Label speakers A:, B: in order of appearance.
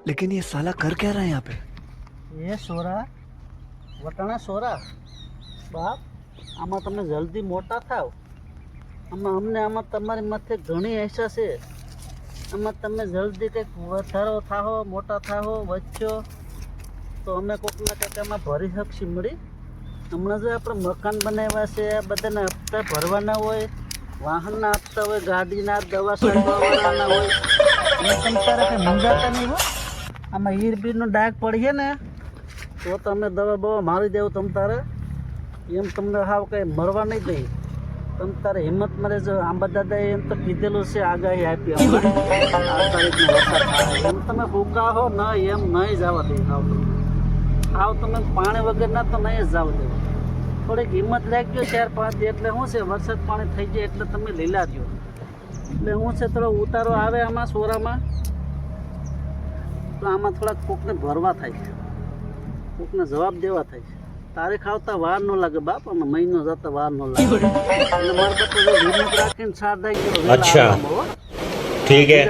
A: लेकिन ये साला कर क्या रहा है यहाँ पे?
B: એ સોરા વટાણા સોરા બાપ આમાં તમે જલ્દી મોટા થાવ. અમને તમારી માથે ઘણી આશા છે. તમે જલ્દી કંઈક વધારો થાહો, મોટા થાહો, વચ્ચો તો અમે કોકના કંઈક આમાં ભરી શકશી મળી. હમણાં જો આપણે મકાન બનાવ્યા છે, બધાના હપ્તા ભરવાના હોય, વાહનના હપ્તા હોય, ગાડીના, દવા સાંભળવાના હોય, અને તમે તારે કંઈ મૂંઝાતા નહીં હોય. આમાં હીરબીરનો ડાઘ પડીએ ને તો તમે દવા બવા મારી દેવું. તમ તારે એમ તમને હાવ કંઈ મરવા નહીં દઈ. તમ તારે હિંમત મરે. જો આંબા દાદાએ એમ તો કીધેલું છે, આગાહી આપી આ તારીખનો વરસાદ થાય. એમ તમે ફૂંકા હો ન એમ નહીં જવા દે. હાવ તમે પાણી વગર ના તો નહીં જ જવા દે. થોડીક હિંમત રાખજો 4-5 દી. એટલે શું છે, વરસાદ પાણી થઈ જાય એટલે તમે લીલા રહ્યો. એટલે શું છે, થોડો ઉતારો આવે આમાં સોરામાં તો આમાં થોડાક કોકને ભરવા થાય છે, કોકને જવાબ દેવા થાય છે. તારીખ આવતા વાર ન લાગે બાપ, આમાં મહિનો જતા વાર ન લાગે. એટલે મારે તો હિંમત રાખીને 4 દાઈ ગયો.
C: अच्छा ठीक है।